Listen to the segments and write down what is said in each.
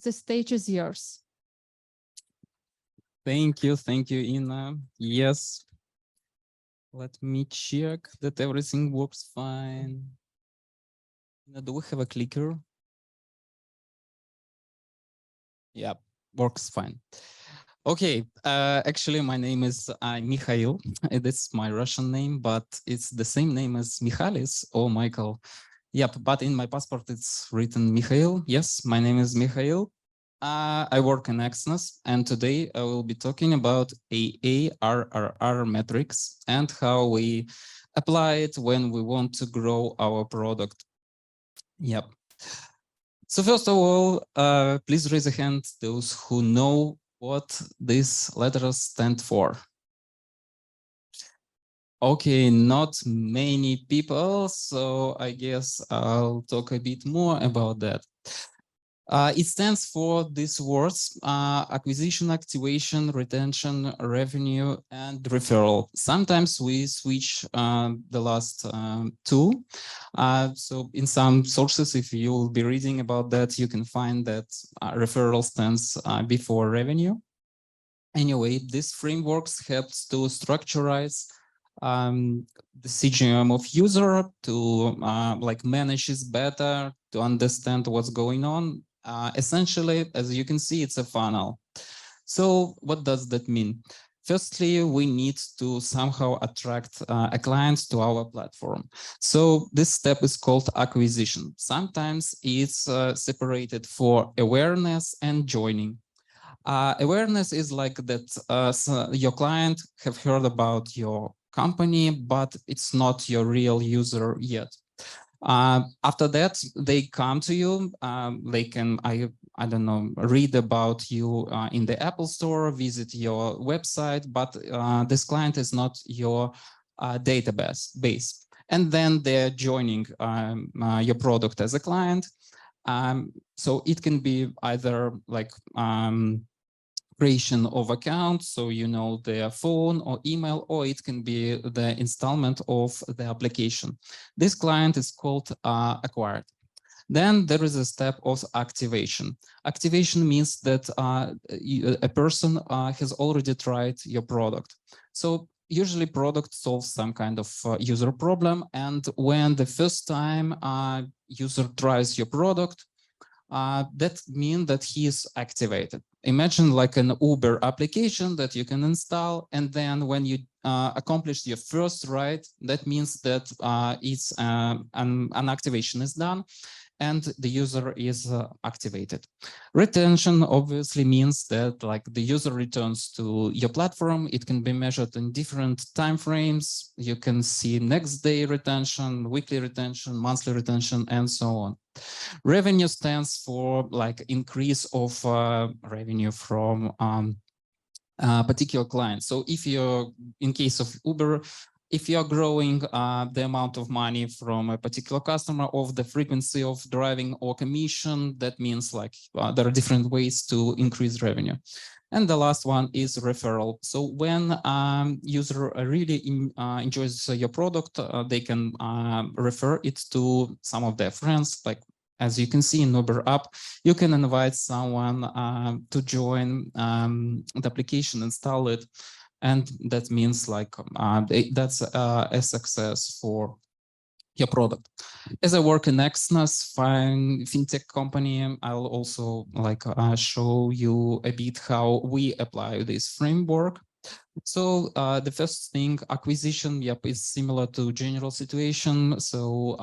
The stage is yours. Thank you, Inna. Yes, let me check that everything works fine. Inna, do we have a clicker? Yeah, works fine. Okay, actually, my name is Mikhail. That's my Russian name, but it's the same name as Michalis or Michael. Yep, but in my passport, it's written Mikhail. Yes, my name is Mikhail. I work in Exness, and today I will be talking about AARRR metrics and how we apply it when we want to grow our product. Yep. So first of all, please raise a hand, those who know what these letters stand for. Okay, not many people, so I guess I'll talk a bit more about that. It stands for these words: acquisition, activation, retention, revenue, and referral. Sometimes we switch the last two. So in some sources, if you will be reading about that, you can find that referral stands before revenue. Anyway, this frameworks helps to structurize the CGM of user, to like manage it better, to understand what's going on. Essentially, as you can see, it's a funnel. So what does that mean? Firstly, we need to somehow attract a client to our platform. So this step is called acquisition. Sometimes it's separated for awareness and joining. Awareness is like that so your client have heard about your company, but it's not your real user yet. After that, they come to you. They can, I don't know, read about you in the Apple Store, visit your website, but this client is not your database. And then they're joining your product as a client. So it can be either like creation of accounts, so you know their phone or email, or it can be the installment of the application. This client is called acquired. Then there is a step of activation. Activation means that a person has already tried your product. So usually product solves some kind of user problem, and when the first time user tries your product, that means that he is activated. Imagine like an Uber application that you can install, and then when you accomplish your first ride, that means that an activation is done and the user is activated. Retention obviously means that like the user returns to your platform. It can be measured in different time frames. You can see next day retention, weekly retention, monthly retention, and so on. Revenue stands for like increase of revenue from particular client. So if you're, in case of Uber, if you're growing the amount of money from a particular customer, of the frequency of driving or commission, that means like there are different ways to increase revenue. And the last one is referral. So when user really enjoys your product, they can refer it to some of their friends. Like as you can see in Uber app, you can invite someone to join the application, install it, and that means like that's a success for your product. As I work in Exness, fintech company, I'll also like show you a bit how we apply this framework. So the first thing, acquisition, yep, is similar to general situation. So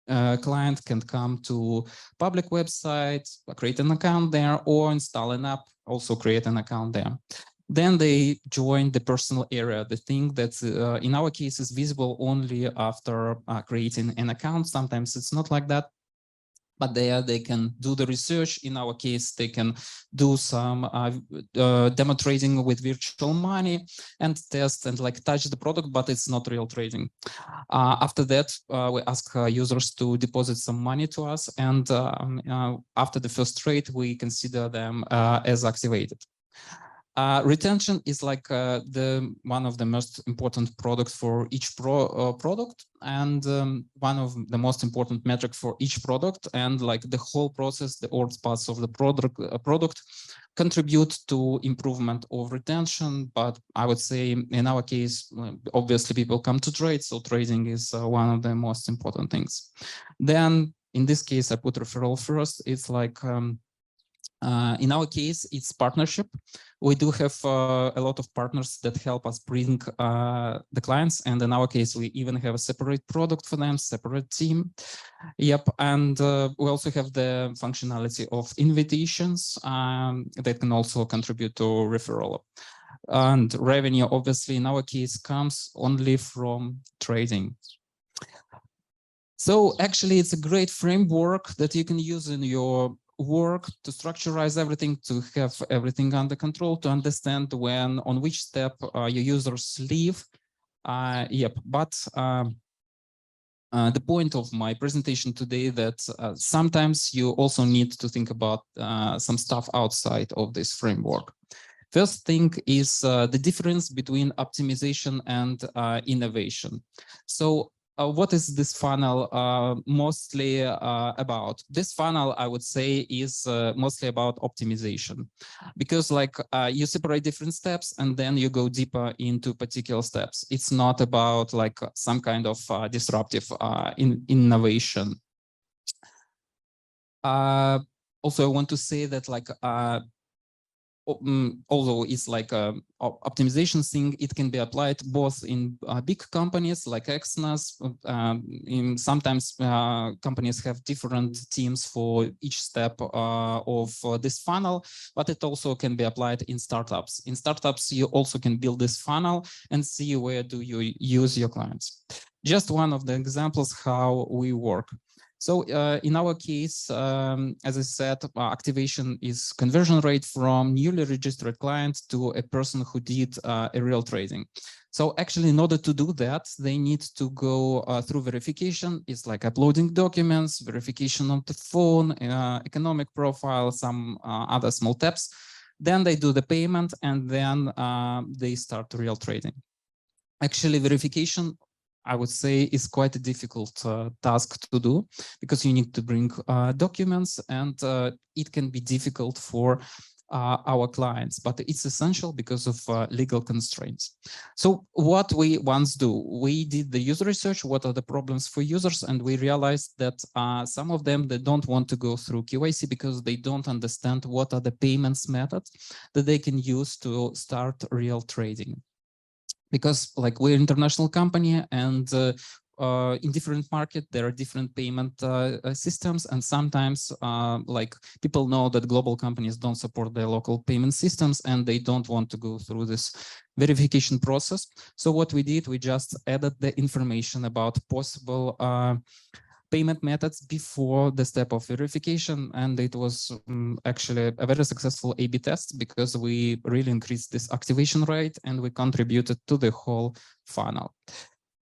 client can come to public website, create an account there, or install an app, also create an account there. Then they join the personal area, the thing that in our case is visible only after creating an account. Sometimes it's not like that, but there they can do the research. In our case, they can do some demo trading with virtual money and test and like touch the product, but it's not real trading. After that, we ask users to deposit some money to us, and after the first trade, we consider them as activated. Retention is like one of the most important products for each product, and one of the most important metrics for each product, and like the whole process, the all parts of the product contribute to improvement of retention. But I would say in our case, obviously people come to trade, so trading is one of the most important things. Then in this case, I put referral first. It's like in our case, it's partnership. We do have a lot of partners that help us bring the clients. And in our case, we even have a separate product for them, separate team. Yep. And we also have the functionality of invitations that can also contribute to referral. And revenue, obviously, in our case, comes only from trading. So actually, it's a great framework that you can use in your work to structurize everything, to have everything under control, to understand when, on which step your users leave. Yep, but the point of my presentation today that sometimes you also need to think about some stuff outside of this framework. First thing is the difference between optimization and innovation. So what is this funnel mostly about? This funnel, I would say, is mostly about optimization, because like you separate different steps and then you go deeper into particular steps. It's not about like some kind of disruptive innovation. Also, I want to say that like although it's like a optimization thing, it can be applied both in big companies like Exness. Sometimes companies have different teams for each step of this funnel, but it also can be applied in startups. In startups, you also can build this funnel and see where do you use your clients. Just one of the examples how we work. So in our case, as I said, activation is conversion rate from newly registered client to a person who did a real trading. So actually, in order to do that, they need to go through verification. It's like uploading documents, verification on the phone, economic profile, some other small steps. Then they do the payment, and then they start real trading. Actually, verification, I would say, is quite a difficult task to do, because you need to bring documents, and it can be difficult for our clients, but it's essential because of legal constraints. So what we once do, we did the user research, what are the problems for users, and we realized that some of them, they don't want to go through KYC because they don't understand what are the payments methods that they can use to start real trading. Because like we're an international company, and in different markets, there are different payment systems. And sometimes like people know that global companies don't support their local payment systems, and they don't want to go through this verification process. So what we did, we just added the information about possible payment methods before the step of verification. And it was actually a very successful A/B test, because we really increased this activation rate and we contributed to the whole funnel.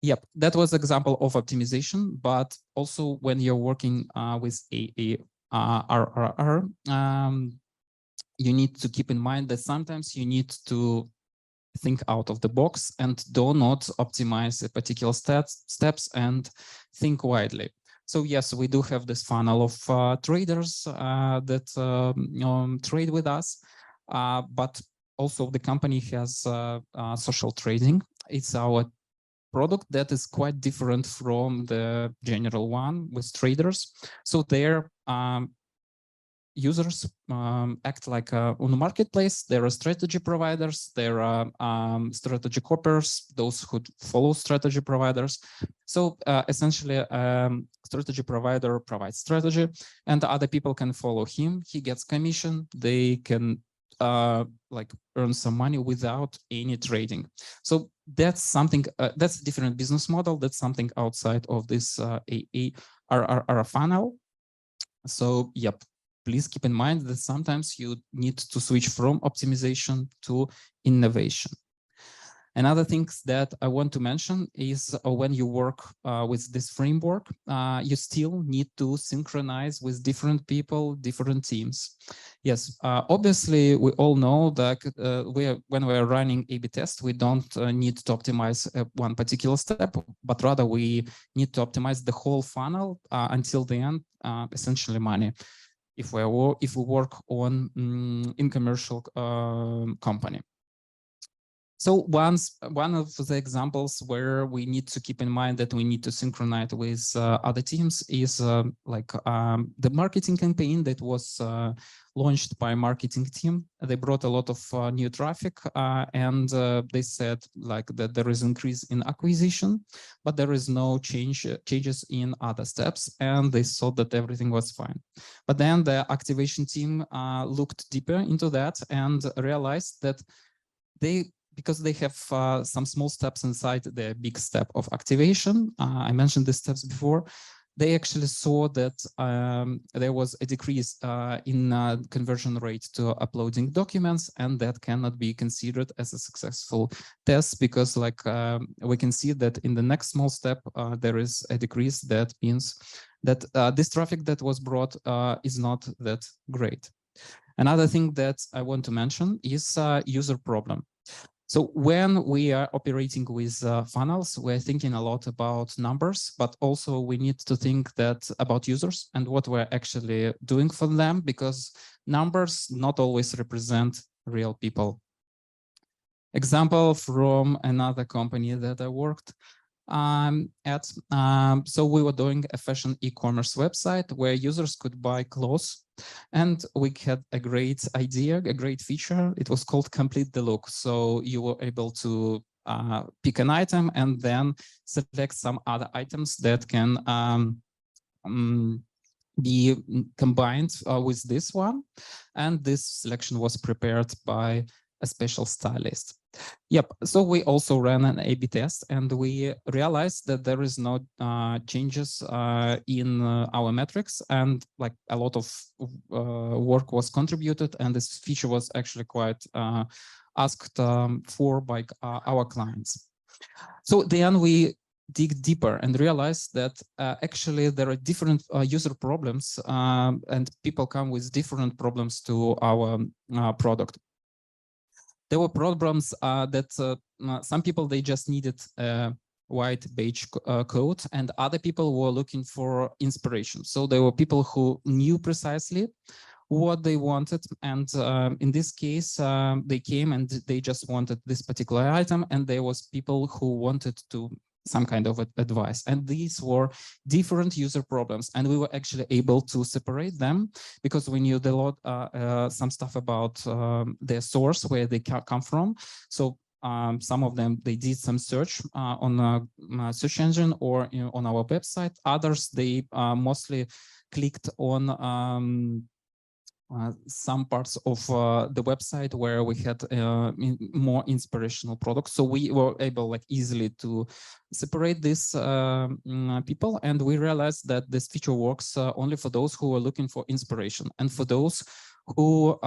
Yep, that was an example of optimization. But also when you're working with AARRR, you need to keep in mind that sometimes you need to think out of the box and do not optimize a particular steps and think widely. So yes, we do have this funnel of traders that trade with us, but also the company has social trading. It's our product that is quite different from the general one with traders. So there, users act like on the marketplace. There are strategy providers, there are strategy coppers, those who follow strategy providers. So essentially, strategy provider provides strategy, and other people can follow him. He gets commission. They can like earn some money without any trading. So that's something, that's a different business model. That's something outside of this AARRR funnel. So yep. Please keep in mind that sometimes you need to switch from optimization to innovation. Another thing that I want to mention is when you work with this framework, you still need to synchronize with different people, different teams. Yes, obviously, we all know that when we're running A/B test, we don't need to optimize one particular step, but rather we need to optimize the whole funnel until the end, essentially money. If we work on in commercial company. So one of the examples where we need to keep in mind that we need to synchronize with other teams is the marketing campaign that was launched by marketing team. They brought a lot of new traffic and they said like that there is increase in acquisition, but there is no changes in other steps, and they thought that everything was fine. But then the activation team looked deeper into that and realized that because they have some small steps inside the big step of activation, I mentioned these steps before, they actually saw that there was a decrease in conversion rate to uploading documents, and that cannot be considered as a successful test because we can see that in the next small step, there is a decrease. That means that this traffic that was brought is not that great. Another thing that I want to mention is user problem. So when we are operating with funnels, we're thinking a lot about numbers, but also we need to think about users and what we're actually doing for them, because numbers not always represent real people. Example from another company that I worked at. So we were doing a fashion e-commerce website where users could buy clothes, and we had a great idea, a great feature. It was called Complete the Look. So you were able to pick an item and then select some other items that can be combined with this one. And this selection was prepared by a special stylist. Yep, so we also ran an A/B test, and we realized that there is no changes in our metrics, and like a lot of work was contributed, and this feature was actually quite asked for by our clients. So then we dig deeper and realize that actually there are different user problems, and people come with different problems to our product. There were problems that some people, they just needed a white beige coat, and other people were looking for inspiration. So there were people who knew precisely what they wanted, and in this case, they came and they just wanted this particular item, and there was people who wanted to some kind of advice, and these were different user problems, and we were actually able to separate them because we knew some stuff about their source, where they come from. So some of them, they did some search on a search engine or on our website. Others, they mostly clicked on some parts of the website where we had more inspirational products. So we were able easily to separate these people, and we realized that this feature works only for those who are looking for inspiration, and for those who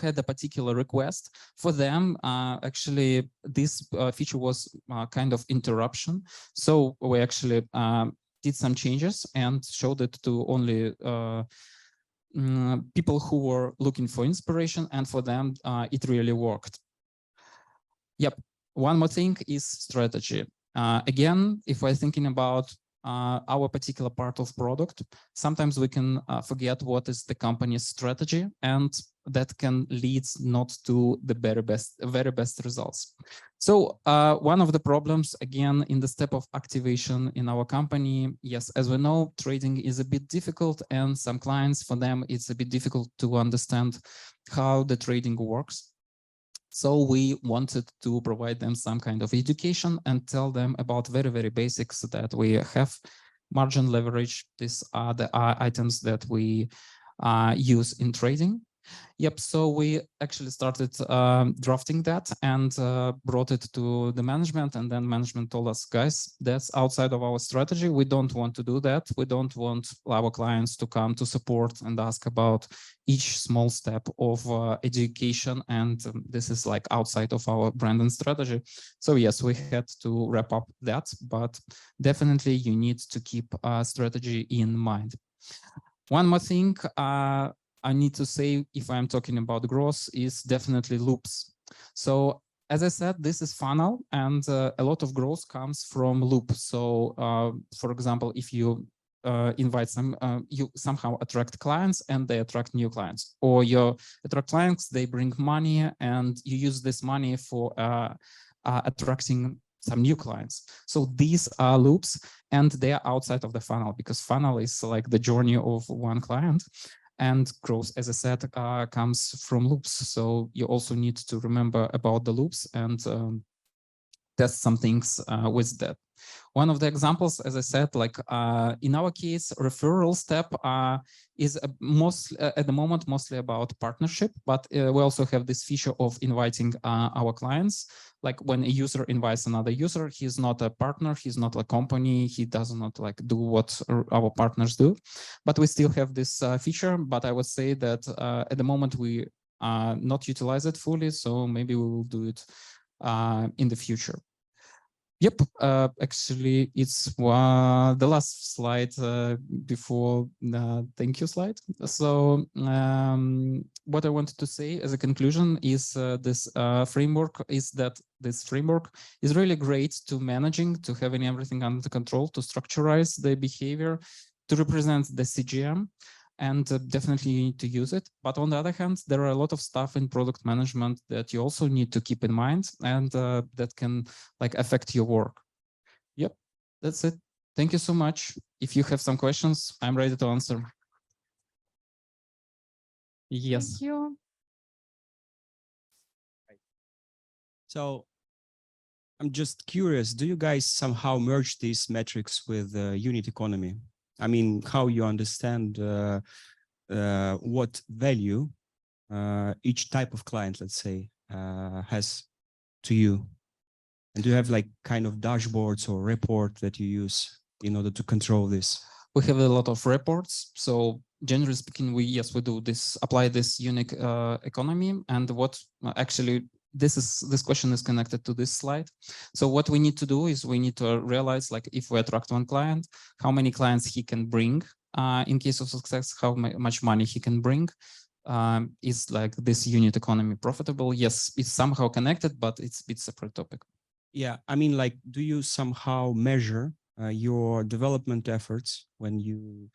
had a particular request. For them, actually, this feature was kind of interruption. So we actually did some changes and showed it to only people who were looking for inspiration, and for them, it really worked. Yep. One more thing is strategy. Again, if we're thinking about our particular part of product, sometimes we can forget what is the company's strategy, and that can lead not to the very best results. So one of the problems, again, in the step of activation in our company, yes, as we know, trading is a bit difficult, and some clients, for them, it's a bit difficult to understand how the trading works. So we wanted to provide them some kind of education and tell them about very basics, that we have margin leverage. These are the items that we use in trading. Yep, so we actually started drafting that and brought it to the management, and then management told us, guys, that's outside of our strategy. We don't want to do that. We don't want our clients to come to support and ask about each small step of education, and this is like outside of our brand and strategy. So yes, we had to wrap up that, but definitely you need to keep a strategy in mind. One more thing I need to say, if I'm talking about growth, is definitely loops. So as I said, this is funnel, and a lot of growth comes from loop. So for example, if you invite some, you somehow attract clients and they attract new clients, or you attract clients, they bring money and you use this money for attracting some new clients. So these are loops, and they are outside of the funnel, because funnel is like the journey of one client. And growth, as I said, comes from loops. So you also need to remember about the loops and test some things with that. One of the examples, as I said, like in our case, referral step is at the moment mostly about partnership, but we also have this feature of inviting our clients. Like when a user invites another user, he's not a partner, he's not a company, he does not like do what our partners do, but we still have this feature. But I would say that at the moment we not utilize it fully, so maybe we will do it in the future. Yep, actually, it's the last slide before the thank you slide. So what I wanted to say as a conclusion is this framework is that this framework is really great to managing, to having everything under control, to structurize the behavior, to represent the CGM, and definitely you need to use it. But on the other hand, there are a lot of stuff in product management that you also need to keep in mind, and that can like affect your work. Yep, that's it. Thank you so much. If you have some questions, I'm ready to answer. Yes. Thank you. So I'm just curious, do you guys somehow merge these metrics with unit economy? I mean, how you understand what value each type of client, let's say, has to you? And do you have like kind of dashboards or report that you use in order to control this? We have a lot of reports. So generally speaking, we do this, apply this unique economy. And what actually, this question is connected to this slide. So what we need to do is we need to realize, like, if we attract one client, how many clients he can bring in case of success, how much money he can bring. Is like this unit economy profitable? Yes, it's somehow connected, but it's a bit separate topic. Yeah, I mean, like, do you somehow measure your development efforts when you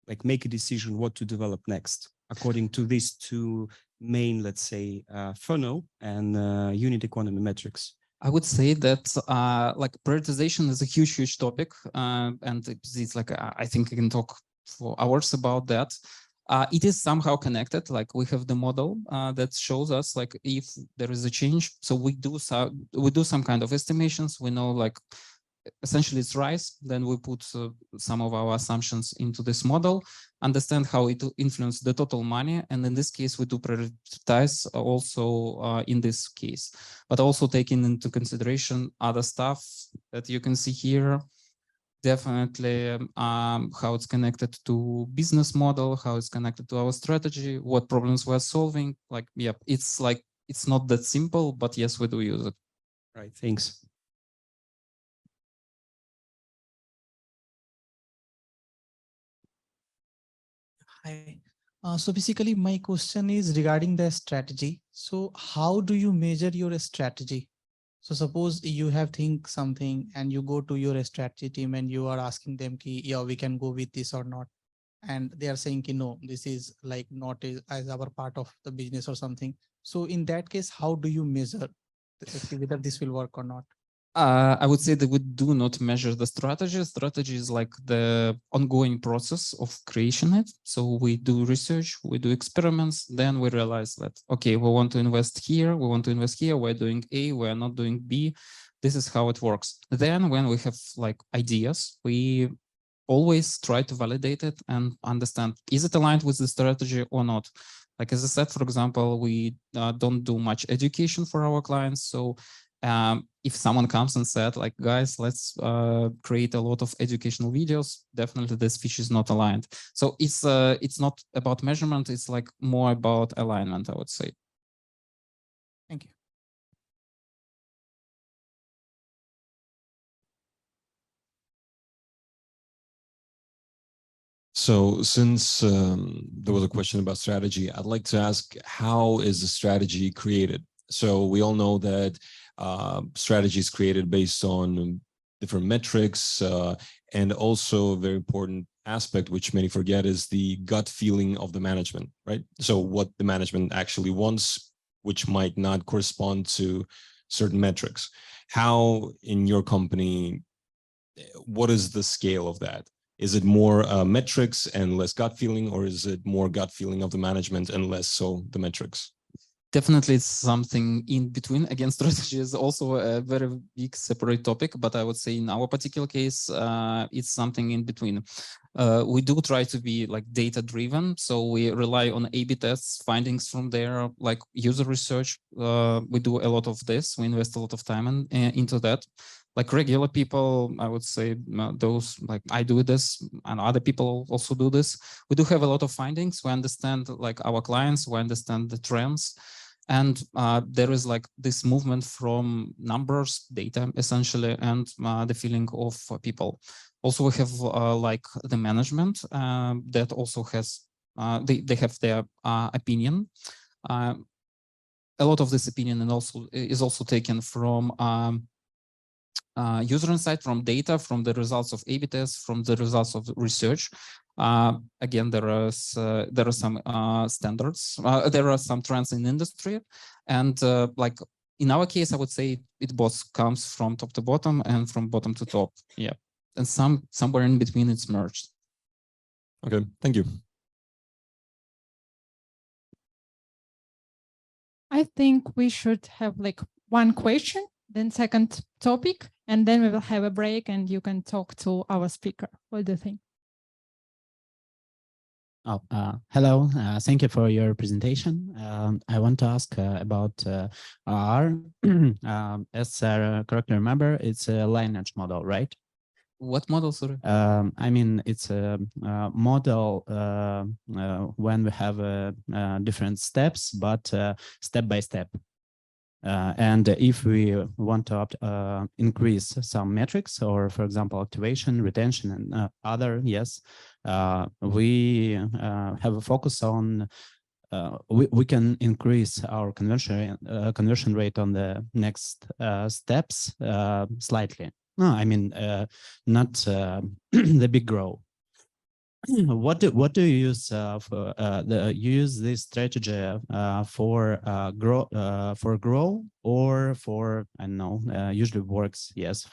like make a decision what to develop next according to these two main, let's say, funnel and unit economy metrics? I would say that like prioritization is a huge topic, and it's like I think I can talk for hours about that. It is somehow connected. Like we have the model that shows us like if there is a change. So we do some kind of estimations. We know like essentially it's rise. Then we put some of our assumptions into this model, understand how it will influence the total money. And in this case, we do prioritize also in this case, but also taking into consideration other stuff that you can see here. Definitely how it's connected to business model, how it's connected to our strategy, what problems we're solving. Like, yeah, it's like, it's not that simple, but yes, we do use it. Right, thanks. Hi. So basically my question is regarding the strategy. So how do you measure your strategy? So suppose you have think something and you go to your strategy team and you are asking them, ki, yeah, we can go with this or not. And they are saying, ki, no, this is like not as our part of the business or something. So in that case, how do you measure whether this will work or not? I would say that we do not measure the strategy. Strategy is like the ongoing process of creation it. So we do research, we do experiments, then we realize that, okay, we want to invest here, we want to invest here, we're doing A, we're not doing B. This is how it works. Then when we have like ideas, we always try to validate it and understand, is it aligned with the strategy or not? Like, as I said, for example, we don't do much education for our clients. So if someone comes and said, like, guys, let's create a lot of educational videos, definitely this feature is not aligned. So it's not about measurement, it's like more about alignment, I would say. Thank you. So since there was a question about strategy, I'd like to ask, how is the strategy created? So we all know that strategy is created based on different metrics, and also a very important aspect, which many forget, is the gut feeling of the management, right? So what the management actually wants, which might not correspond to certain metrics. How in your company, what is the scale of that? Is it more metrics and less gut feeling, or is it more gut feeling of the management and less so the metrics? Definitely it's something in between. Again, strategy is also a very big separate topic, but I would say in our particular case, it's something in between. We do try to be like data driven. So we rely on A/B tests, findings from there, like user research. We do a lot of this. We invest a lot of time into that. Like regular people, I would say those, like I do this and other people also do this. We do have a lot of findings. We understand like our clients, we understand the trends. And there is like this movement from numbers, data essentially, and the feeling of people. Also, we have like the management that also has, they have their opinion. A lot of this opinion and also is also taken from user insight, from data, from the results of A/B tests, from the results of research. Again, there are some standards, there are some trends in industry, and like in our case, I would say it both comes from top to bottom and from bottom to top. Yeah, and somewhere in between it's merged. Okay, thank you. I think we should have like one question, then second topic, and then we will have a break and you can talk to our speaker. What do you think? Oh, hello. Thank you for your presentation. I want to ask about AARRR. As I correctly remember, it's a lineage model, right? What model, sorry? I mean, it's a model when we have different steps, but step by step. And if we want to increase some metrics, or for example, activation, retention, and other, yes, we have a focus on, we can increase our conversion rate on the next steps slightly. No, I mean, not the big growth. What do you use for you use this strategy for grow or for, I don't know, usually works, yes,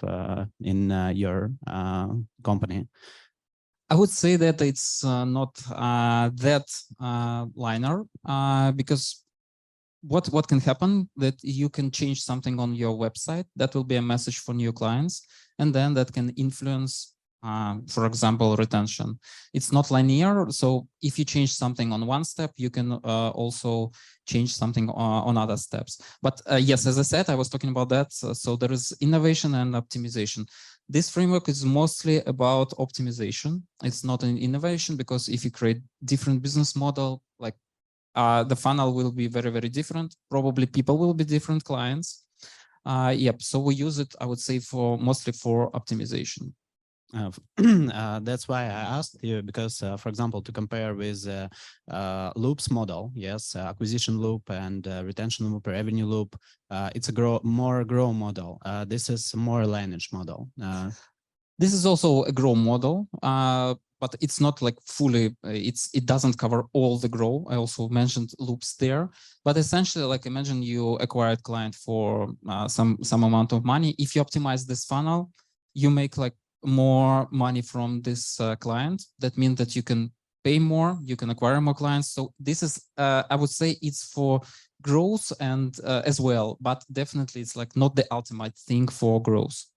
in your company? I would say that it's not that linear, because what can happen that you can change something on your website that will be a message for new clients, and then that can influence, for example, retention. It's not linear. So if you change something on one step, you can also change something on other steps. But yes, as I said, I was talking about that. So there is innovation and optimization. This framework is mostly about optimization. It's not an innovation, because if you create different business model, like the funnel will be very, very different. Probably people will be different clients. Yep. So we use it, I would say, mostly for optimization. That's why I asked you, because, for example, to compare with loops model, yes, acquisition loop and retention loop, revenue loop, it's a more grow model. This is more lineage model. This is also a grow model, but it's not like fully, it doesn't cover all the grow. I also mentioned loops there, but essentially, like, imagine you acquired client for some amount of money. If you optimize this funnel, you make like more money from this client. That means that you can pay more, you can acquire more clients. So this is, I would say, it's for growth and as well, but definitely it's like not the ultimate thing for growth.